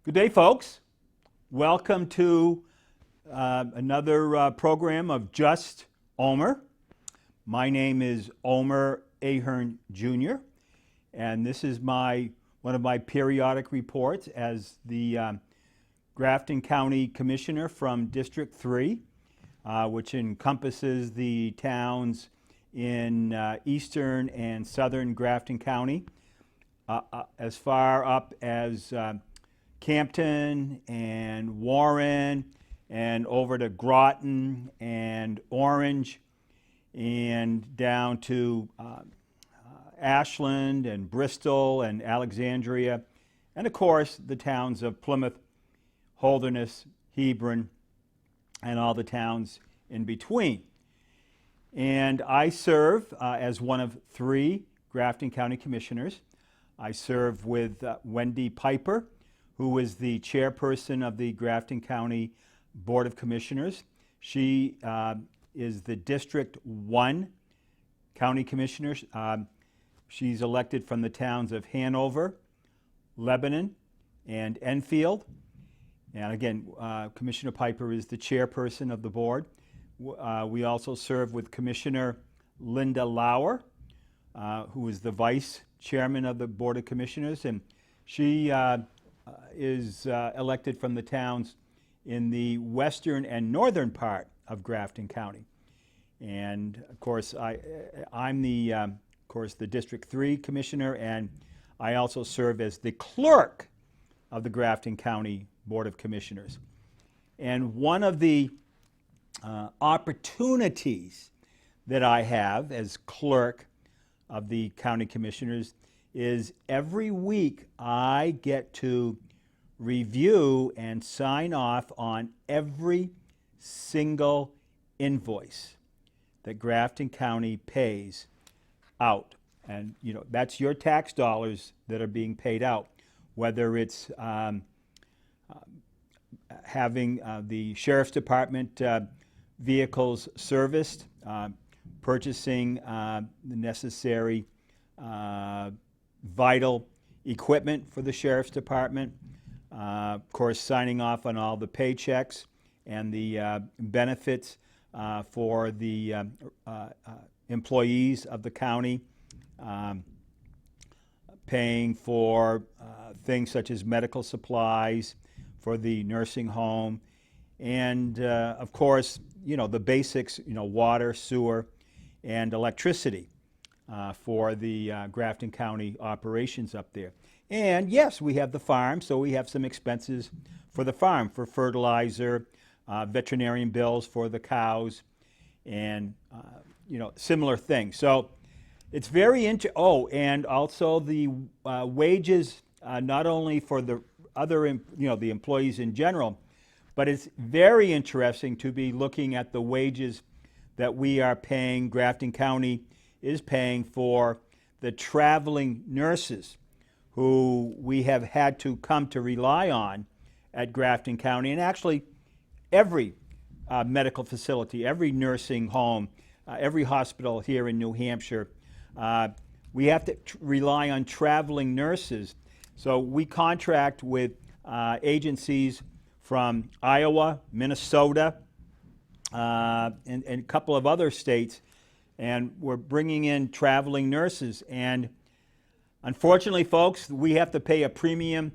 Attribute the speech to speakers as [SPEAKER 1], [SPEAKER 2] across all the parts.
[SPEAKER 1] Good day, folks. Welcome to another program of Just Omer. My name is Omer Ahern Jr., and this is one of my periodic reports as the Grafton County Commissioner from District 3, which encompasses the towns in eastern and southern Grafton County, as far up as Campton and Warren and over to Groton and Orange and down to Ashland and Bristol and Alexandria, and of course the towns of Plymouth, Holderness, Hebron, and all the towns in between. And I serve as one of 3 Grafton County Commissioners. I serve with Wendy Piper, who is the chairperson of the Grafton County Board of Commissioners. She is the District 1 County Commissioner. She's elected from the towns of Hanover, Lebanon, and Enfield. And again, Commissioner Piper is the chairperson of the board. We also serve with Commissioner Linda Lauer, who is the vice chairman of the Board of Commissioners, and she is elected from the towns in the western and northern part of Grafton County. And of course, I'm the District 3 Commissioner, and I also serve as the clerk of the Grafton County Board of Commissioners. And one of the opportunities that I have as clerk of the County Commissioners is every week I get to review and sign off on every single invoice that Grafton County pays out. And you know, that's your tax dollars that are being paid out, whether it's having the Sheriff's Department vehicles serviced, purchasing the necessary vital equipment for the Sheriff's Department, of course signing off on all the paychecks and the benefits for the employees of the county, paying for things such as medical supplies for the nursing home, and of course, you know, the basics, you know, water, sewer, and electricity for the Grafton County operations up there. And yes, we have the farm, so we have some expenses for the farm, for fertilizer, veterinarian bills for the cows, and you know, similar things. So it's very and also the wages, not only for the other, you know, the employees in general, but it's very interesting to be looking at the wages that we are paying, Grafton County is paying for the traveling nurses who we have had to come to rely on at Grafton County, and actually every medical facility, every nursing home, every hospital here in New Hampshire, we have to rely on traveling nurses. So we contract with agencies from Iowa, Minnesota, and a couple of other states, and we're bringing in traveling nurses. And unfortunately, folks, we have to pay a premium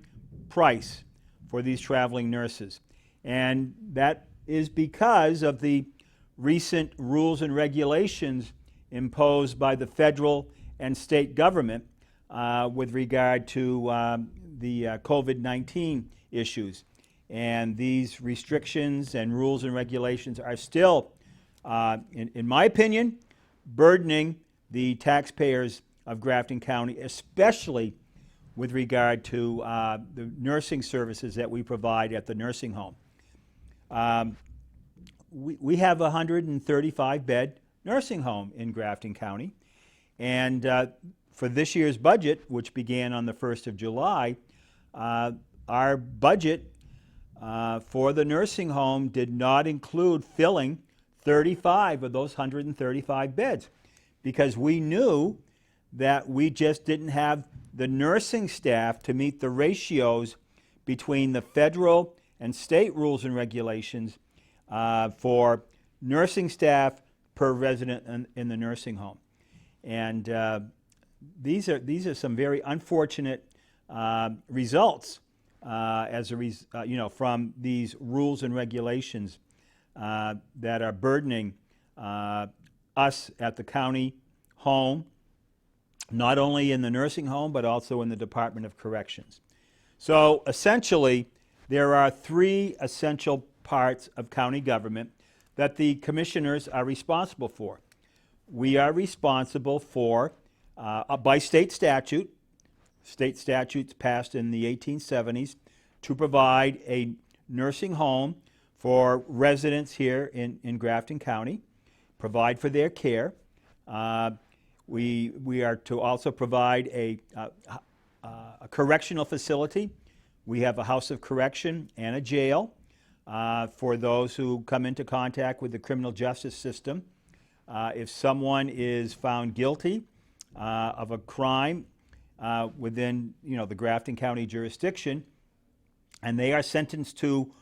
[SPEAKER 1] price for these traveling nurses. And that is because of the recent rules and regulations imposed by the federal and state government with regard to the COVID-19 issues. And these restrictions and rules and regulations are still, in my opinion, burdening the taxpayers of Grafton County, especially with regard to the nursing services that we provide at the nursing home. We have a 135-bed nursing home in Grafton County, and for this year's budget, which began on the 1st of July, our budget for the nursing home did not include filling 35 of those 135 beds, because we knew that we just didn't have the nursing staff to meet the ratios between the federal and state rules and regulations for nursing staff per resident in the nursing home. And these are some very unfortunate results from these rules and regulations that are burdening us at the county home, not only in the nursing home, but also in the Department of Corrections. So essentially, there are three essential parts of county government that the commissioners are responsible for. We are responsible for, by state statutes passed in the 1870s, to provide a nursing home for residents here in Grafton County, provide for their care. We are to also provide a correctional facility. We have a house of correction and a jail for those who come into contact with the criminal justice system. If someone is found guilty of a crime within the Grafton County jurisdiction, and they are sentenced to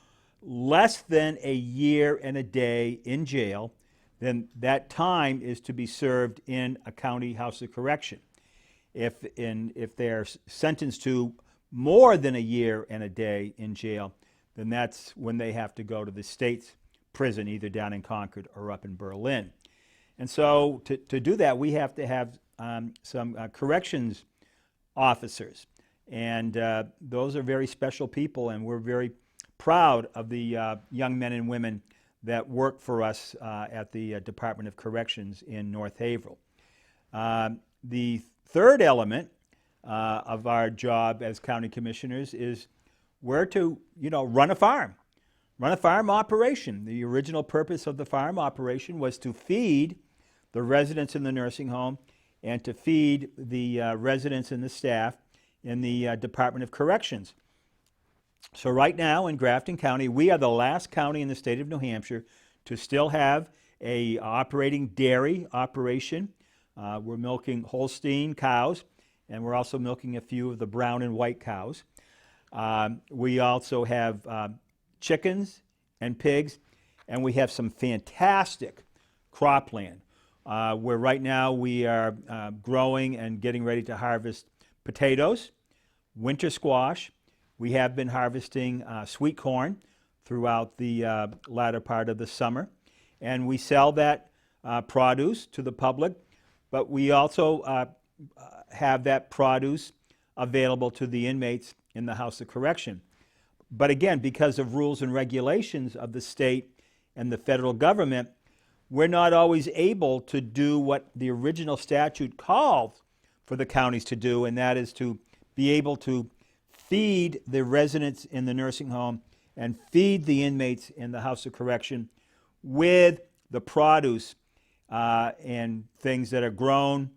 [SPEAKER 1] less than a year and a day in jail, then that time is to be served in a county house of correction. If they're sentenced to more than a year and a day in jail, then that's when they have to go to the state's prison, either down in Concord or up in Berlin. And so to do that, we have to have some corrections officers. And those are very special people, and we're very proud of the young men and women that work for us at the Department of Corrections in North Haverhill. The third element of our job as county commissioners is we're to, run a farm operation. The original purpose of the farm operation was to feed the residents in the nursing home and to feed the residents and the staff in the Department of Corrections. So right now in Grafton County, we are the last county in the state of New Hampshire to still have a operating dairy operation. We're milking Holstein cows, and we're also milking a few of the brown and white cows. We also have chickens and pigs, and we have some fantastic cropland where right now we are growing and getting ready to harvest potatoes, winter squash. We have been harvesting sweet corn throughout the latter part of the summer, and we sell that produce to the public, but we also have that produce available to the inmates in the House of Correction. But again, because of rules and regulations of the state and the federal government, we're not always able to do what the original statute called for the counties to do, and that is to be able to feed the residents in the nursing home and feed the inmates in the House of Correction with the produce and things that are grown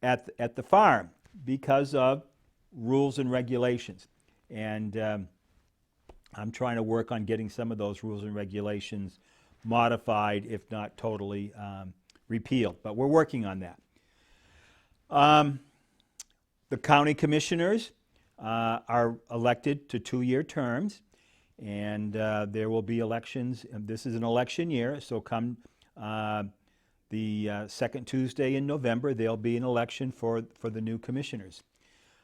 [SPEAKER 1] at the farm because of rules and regulations. And I'm trying to work on getting some of those rules and regulations modified, if not totally repealed. But we're working on that. The county commissioners are elected to 2-year terms, and there will be elections. And this is an election year, so come the second Tuesday in November, there'll be an election for the new commissioners.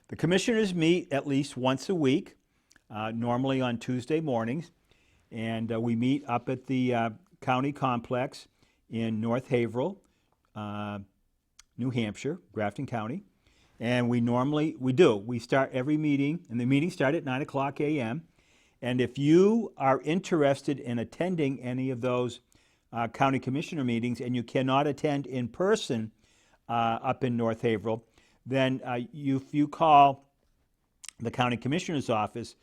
[SPEAKER 1] The commissioners meet at least once a week, normally on Tuesday mornings, and we meet up at the county complex in North Haverhill, New Hampshire, Grafton County. And we start every meeting, and the meetings start at 9:00 a.m. And if you are interested in attending any of those county commissioner meetings and you cannot attend in person up in North Haverhill, then if you call the county commissioner's office,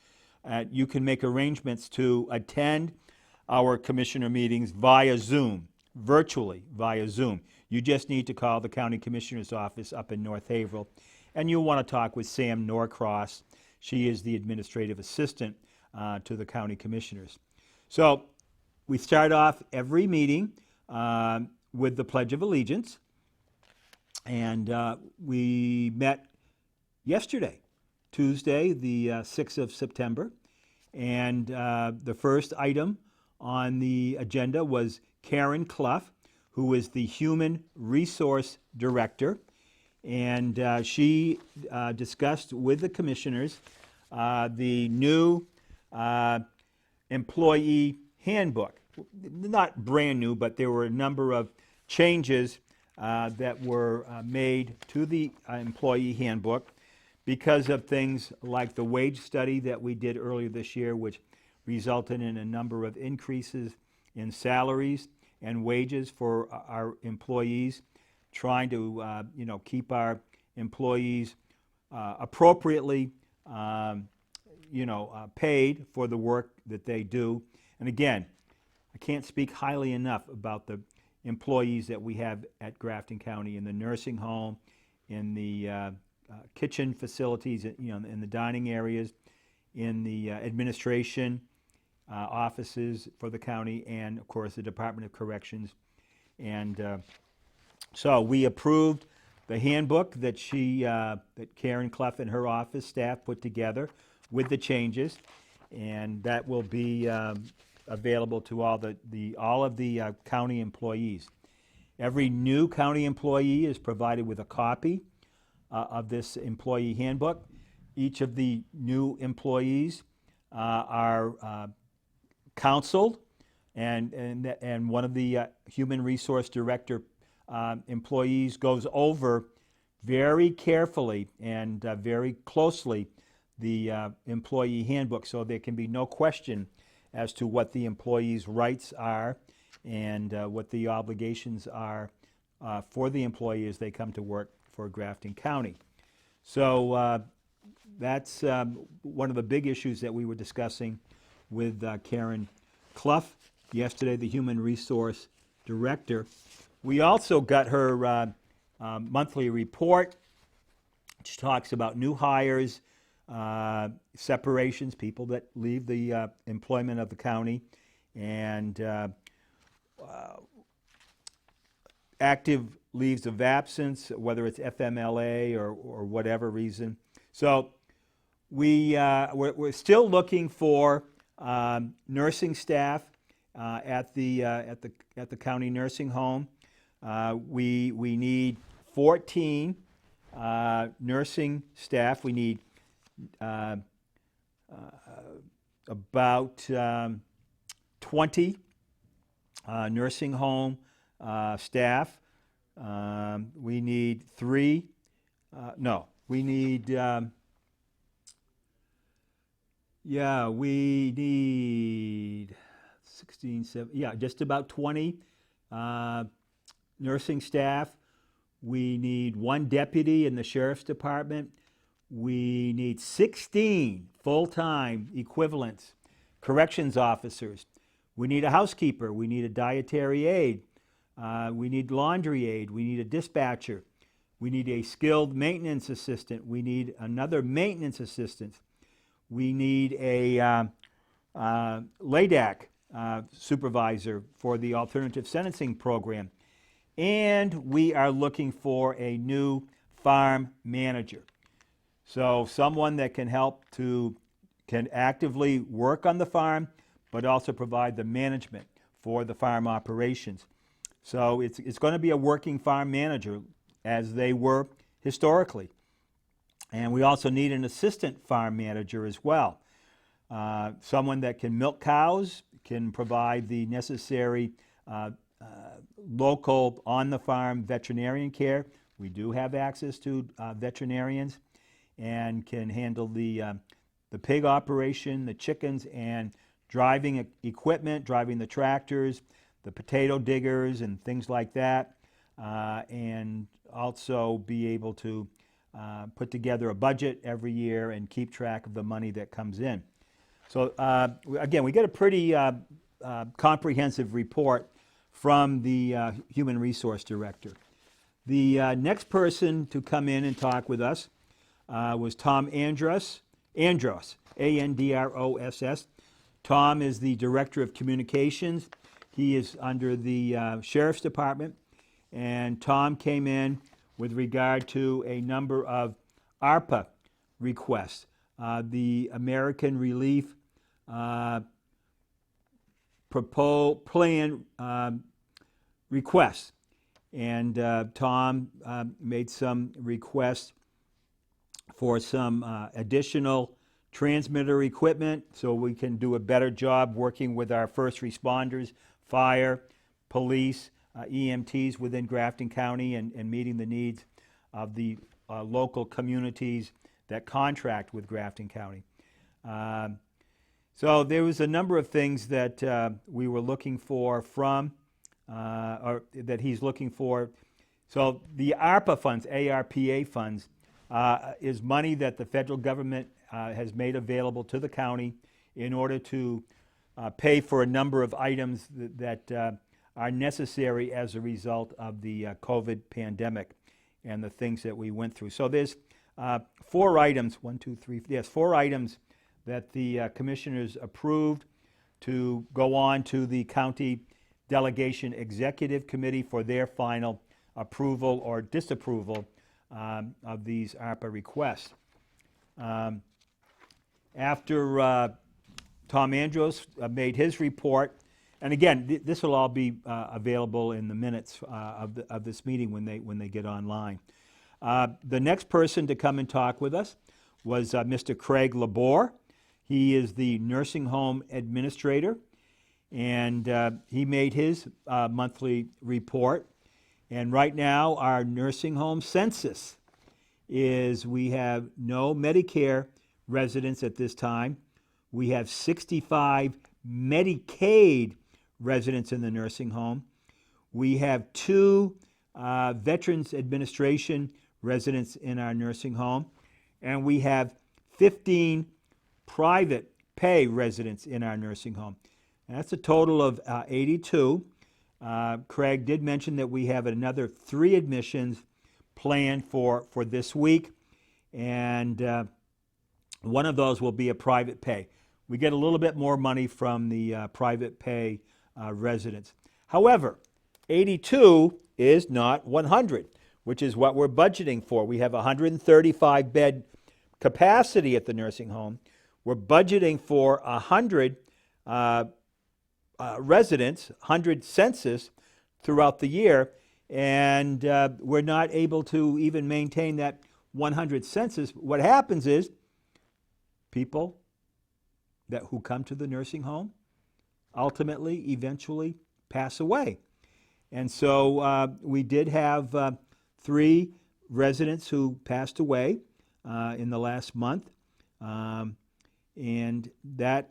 [SPEAKER 1] you can make arrangements to attend our commissioner meetings via Zoom, virtually via Zoom. You just need to call the county commissioner's office up in North Haverhill, and you'll want to talk with Sam Norcross. She is the administrative assistant to the county commissioners. So we start off every meeting with the Pledge of Allegiance, and we met yesterday, Tuesday, the 6th of September, And the first item on the agenda was Karen Clough, who is the Human Resource Director. And she discussed with the commissioners the new employee handbook. Not brand new, but there were a number of changes that were made to the employee handbook because of things like the wage study that we did earlier this year, which resulted in a number of increases in salaries and wages for our employees, trying to keep our employees appropriately paid for the work that they do. And again, I can't speak highly enough about the employees that we have at Grafton County in the nursing home, in the kitchen facilities, in the dining areas, in the administration offices for the county, and of course the Department of Corrections. And so we approved the handbook that that Karen Clough and her office staff put together with the changes, and that will be available to all of the county employees. Every new county employee is provided with a copy of this employee handbook. Each of the new employees are counseled, and one of the human resource director employees goes over very carefully and very closely the employee handbook, so there can be no question as to what the employee's rights are and what the obligations are for the employee as they come to work for Grafton County. So that's one of the big issues that we were discussing with Karen Clough yesterday, the Human Resource Director. We also got her monthly report, which talks about new hires, separations, people that leave the employment of the county, and active leaves of absence, whether it's FMLA or whatever reason. So we're still looking for nursing staff at the county nursing home. We need 14 nursing staff. We need about 20 nursing home staff. We need we need 16, 7, just about 20 nursing staff. We need 1 deputy in the sheriff's department. We need 16 full-time equivalents, corrections officers. We need a housekeeper. We need a dietary aide. We need laundry aide. We need a dispatcher. We need a skilled maintenance assistant. We need another maintenance assistant. We need a LADAC supervisor for the alternative sentencing program. And we are looking for a new farm manager. So someone that can can actively work on the farm, but also provide the management for the farm operations. So it's going to be a working farm manager, as they were historically. And we also need an assistant farm manager as well. Someone that can milk cows, can provide the necessary local on-the-farm veterinarian care. We do have access to veterinarians, and can handle the pig operation, the chickens, and driving equipment, driving the tractors, the potato diggers, and things like that, and also be able to put together a budget every year and keep track of the money that comes in. So again, we get a pretty comprehensive report from the Human Resource Director. The next person to come in and talk with us was Tom Andros, A-N-D-R-O-S-S. Tom is the Director of Communications. He is under the Sheriff's Department, and Tom came in with regard to a number of ARPA requests, the American Relief plan requests. And Tom made some requests for some additional transmitter equipment so we can do a better job working with our first responders, fire, police, EMTs within Grafton County, and meeting the needs of the local communities that contract with Grafton County. So there was a number of things that we were looking for from, or that he's looking for. So the ARPA funds, ARPA funds, is money that the federal government has made available to the county in order to pay for a number of items that are necessary as a result of the COVID pandemic and the things that we went through. So there's four items, four items that the commissioners approved to go on to the county delegation executive committee for their final approval or disapproval of these ARPA requests. After Tom Andros made his report, and again, this will all be available in the minutes of this meeting when they get online. The next person to come and talk with us was Mr. Craig Labor. He is the nursing home administrator, and he made his monthly report. And right now, our nursing home census is we have no Medicare residents at this time. We have 65 Medicaid residents in the nursing home. We have 2 Veterans Administration residents in our nursing home. And we have 15 private pay residents in our nursing home. And that's a total of 82. Craig did mention that we have another 3 admissions planned for this week, and one of those will be a private pay. We get a little bit more money from the private pay residents. However, 82 is not 100, which is what we're budgeting for. We have 135 bed capacity at the nursing home. We're budgeting for 100 residents, 100 census throughout the year, and we're not able to even maintain that 100 census. What happens is people who come to the nursing home ultimately, eventually pass away. And so we did have 3 residents who passed away in the last month, and that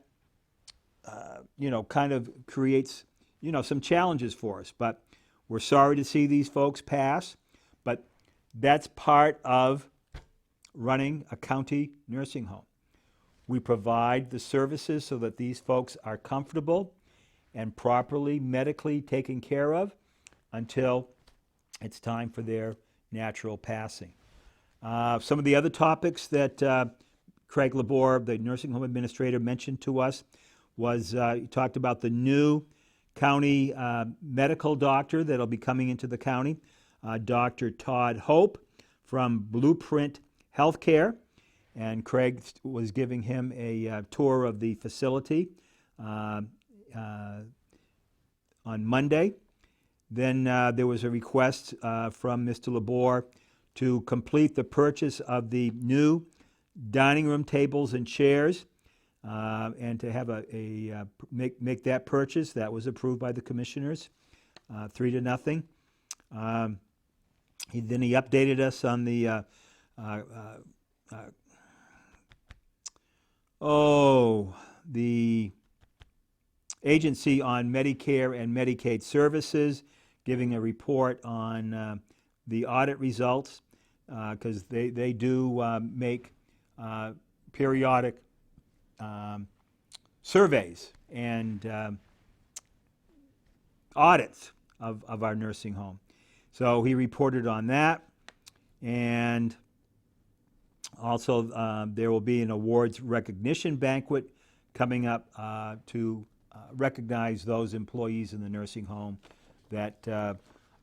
[SPEAKER 1] kind of creates, some challenges for us. But we're sorry to see these folks pass, but that's part of running a county nursing home. We provide the services so that these folks are comfortable and properly medically taken care of until it's time for their natural passing. Some of the other topics that Craig Labor, the nursing home administrator, mentioned to us was he talked about the new county medical doctor that'll be coming into the county, Dr. Todd Hope from Blueprint Healthcare. And Craig was giving him a tour of the facility on Monday. Then there was a request from Mr. Labor to complete the purchase of the new dining room tables and chairs, and to have make that purchase. That was approved by the commissioners, 3-0. Then he updated us on the the Agency on Medicare and Medicaid Services, giving a report on the audit results, because they do make periodic surveys and audits of our nursing home. So he reported on that, and also there will be an awards recognition banquet coming up to recognize those employees in the nursing home that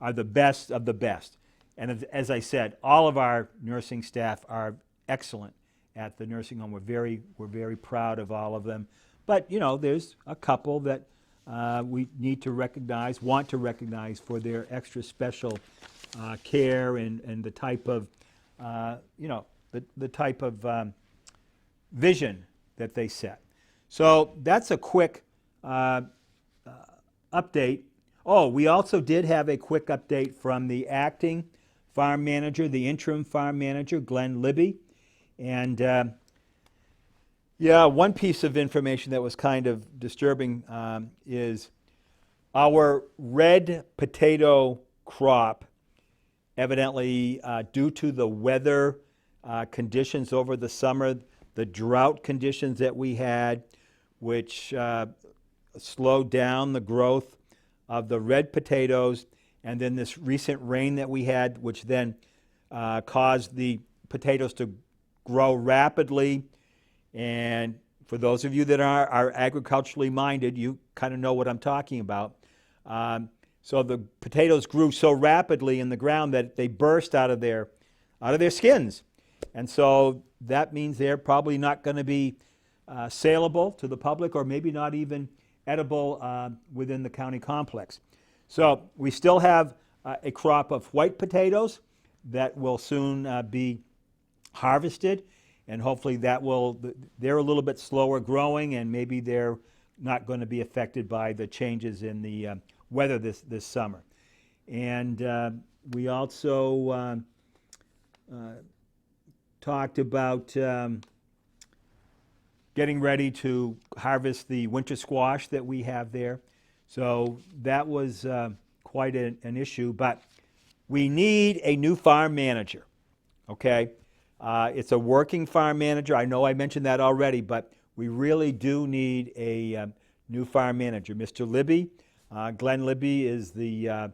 [SPEAKER 1] are the best of the best. And as I said, all of our nursing staff are excellent at the nursing home. We're very proud of all of them. But, there's a couple that we need to recognize, want to recognize for their extra special care and the type of, the type of vision that they set. So that's a quick update. Oh, we also did have a quick update from the acting farm manager, the interim farm manager, Glenn Libby. And one piece of information that was kind of disturbing is our red potato crop, evidently due to the weather conditions over the summer, the drought conditions that we had, which slowed down the growth of the red potatoes, and then this recent rain that we had, which then caused the potatoes to grow rapidly. And for those of you that are agriculturally minded, you kind of know what I'm talking about. So the potatoes grew so rapidly in the ground that they burst out of their skins. And so that means they're probably not going to be saleable to the public, or maybe not even edible within the county complex. So we still have a crop of white potatoes that will soon be harvested, and hopefully they're a little bit slower growing, and maybe they're not going to be affected by the changes in the weather this summer. And we also talked about getting ready to harvest the winter squash that we have there. So that was quite an issue, but we need a new farm manager, okay? It's a working farm manager. I know I mentioned that already, but we really do need a new farm manager. Mr. Libby, Glenn Libby is the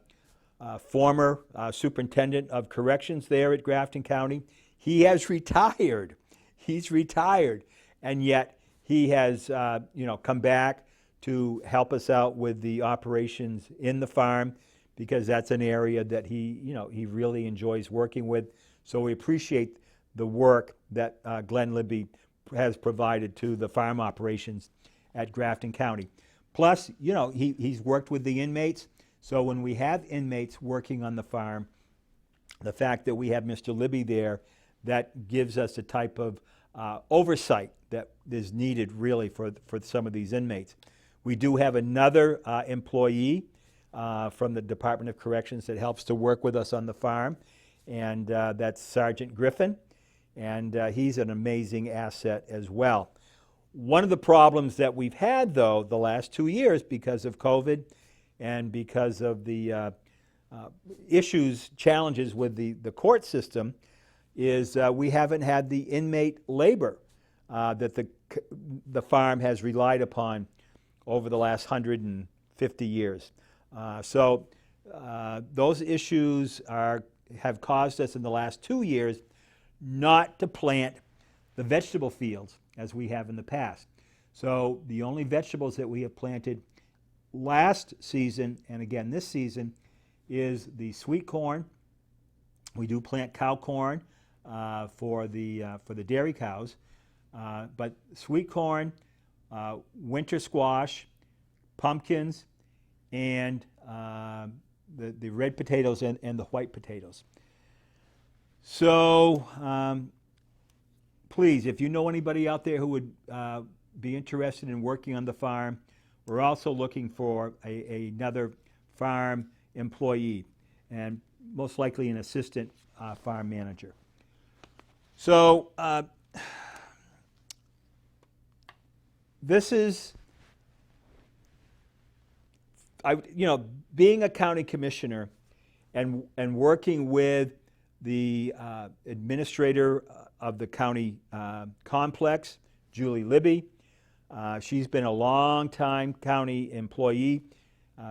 [SPEAKER 1] former superintendent of corrections there at Grafton County. He has retired. He's retired. And yet he has, come back to help us out with the operations in the farm, because that's an area that he really enjoys working with. So we appreciate the work that Glenn Libby has provided to the farm operations at Grafton County. Plus, he's worked with the inmates. So when we have inmates working on the farm, the fact that we have Mr. Libby there, that gives us a type of oversight that is needed really for some of these inmates. We do have another employee from the Department of Corrections that helps to work with us on the farm, and that's Sergeant Griffin, and he's an amazing asset as well. One of the problems that we've had, though, the last 2 years because of COVID and because of the challenges with the court system, is we haven't had the inmate labor that the farm has relied upon over the last 150 years. So those issues have caused us in the last 2 years not to plant the vegetable fields as we have in the past. So the only vegetables that we have planted last season and again this season is the sweet corn. We do plant cow corn for the dairy cows, but sweet corn, winter squash, pumpkins, and the red potatoes and the white potatoes. So please, if you know anybody out there who would be interested in working on the farm, we're also looking for another farm employee, and most likely an assistant farm manager. So this is, being a county commissioner and working with the administrator of the county complex, Julie Libby. She's been a long-time county employee.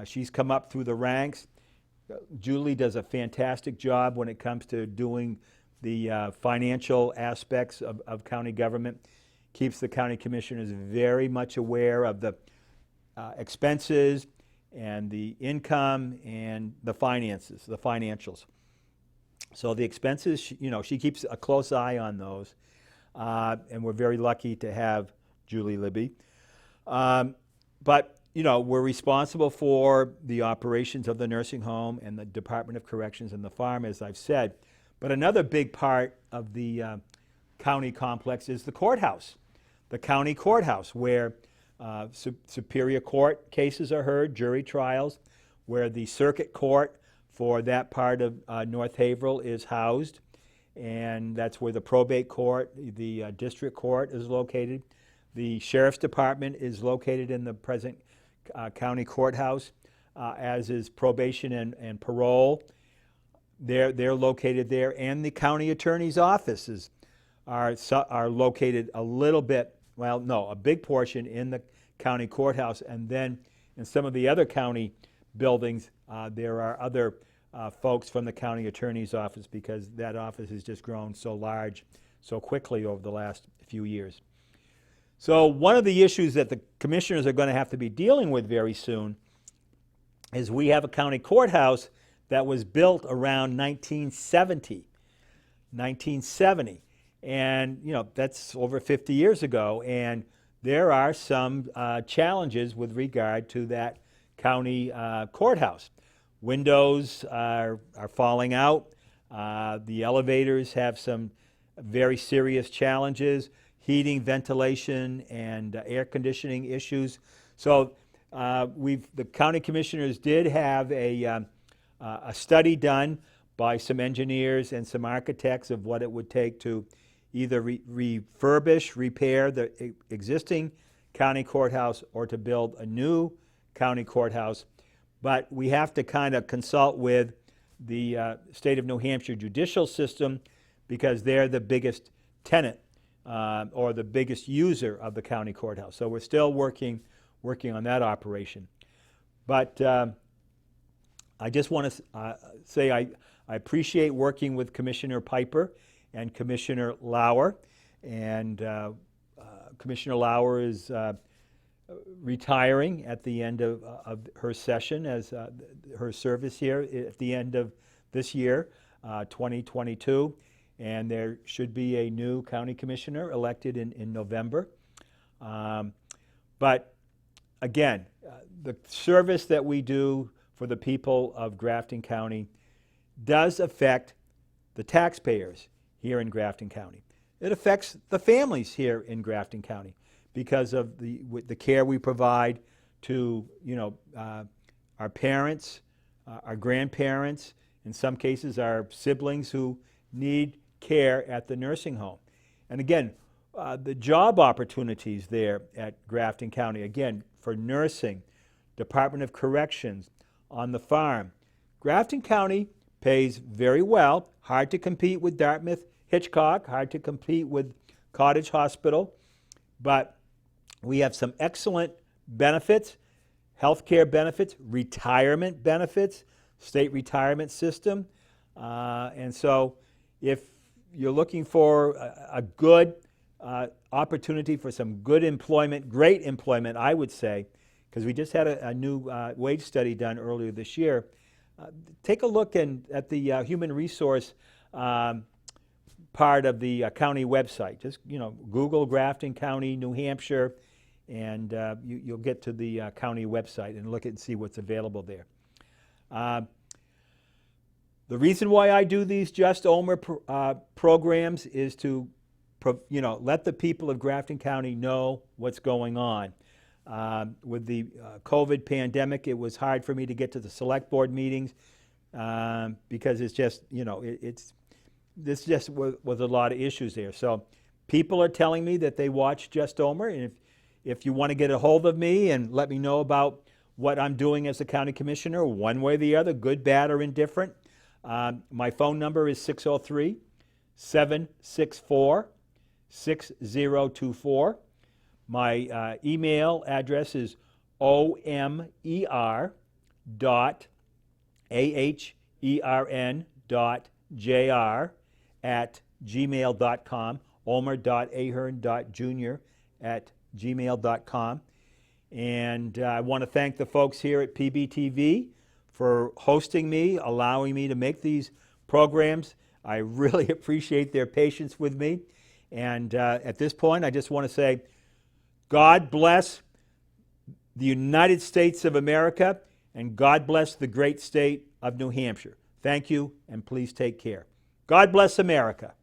[SPEAKER 1] She's come up through the ranks. Julie does a fantastic job when it comes to doing the financial aspects of county government. Keeps the county commissioners very much aware of the expenses and the income and the finances, the financials. So the expenses, she keeps a close eye on those, and we're very lucky to have Julie Libby. But, we're responsible for the operations of the nursing home and the Department of Corrections and the farm, as I've said. But another big part of the county complex is the courthouse, the county courthouse, where Superior Court cases are heard, jury trials, where the circuit court for that part of North Haverhill is housed, and that's where the probate court, the district court is located. The sheriff's department is located in the present county courthouse, as is probation and parole. They're located there, and the county attorney's offices are located a little bit, well, no, a big portion in the county courthouse, and then in some of the other county buildings, there are other folks from the county attorney's office, because that office has just grown so large so quickly over the last few years. So one of the issues that the commissioners are going to have to be dealing with very soon is we have a county courthouse that was built around 1970. And, that's over 50 years ago. And there are some challenges with regard to that county courthouse. Windows are falling out. The elevators have some very serious challenges. Heating, ventilation, and air conditioning issues. So the county commissioners did have a study done by some engineers and some architects of what it would take to either refurbish, repair the existing county courthouse, or to build a new county courthouse. But we have to kind of consult with the state of New Hampshire judicial system, because they're the biggest tenant or the biggest user of the county courthouse. So we're still working on that operation. But I just want to say I appreciate working with Commissioner Piper and Commissioner Lauer. And Commissioner Lauer is retiring at the end of her session, as her service here at the end of this year, 2022. And there should be a new county commissioner elected in November. But again, the service that we do for the people of Grafton County does affect the taxpayers here in Grafton County. It affects the families here in Grafton County because of the care we provide to our parents, our grandparents, in some cases our siblings who need care at the nursing home. And again, the job opportunities there at Grafton County, again, for nursing, Department of Corrections, on the farm. Grafton County pays very well, hard to compete with Dartmouth, Hitchcock, hard to compete with Cottage Hospital, but we have some excellent benefits, healthcare benefits, retirement benefits, state retirement system. And so if you're looking for a good opportunity for some good employment, great employment, I would say, because we just had a new wage study done earlier this year. Take a look at the human resource part of the county website. Just Google Grafton County, New Hampshire, and you'll get to the county website and look and see what's available there. The reason why I do these Just Omer programs is to let the people of Grafton County know what's going on. With the COVID pandemic, it was hard for me to get to the select board meetings because it's just, this just was a lot of issues there. So people are telling me that they watch Just Omer, and if you want to get a hold of me and let me know about what I'm doing as a county commissioner, one way or the other, good, bad, or indifferent, my phone number is 603-764-6024. My email address is omer.ahern.jr@gmail.com, omer.ahern.jr@gmail.com. And I want to thank the folks here at PBTV for hosting me, allowing me to make these programs. I really appreciate their patience with me. And at this point, I just want to say, God bless the United States of America, and God bless the great state of New Hampshire. Thank you, and please take care. God bless America.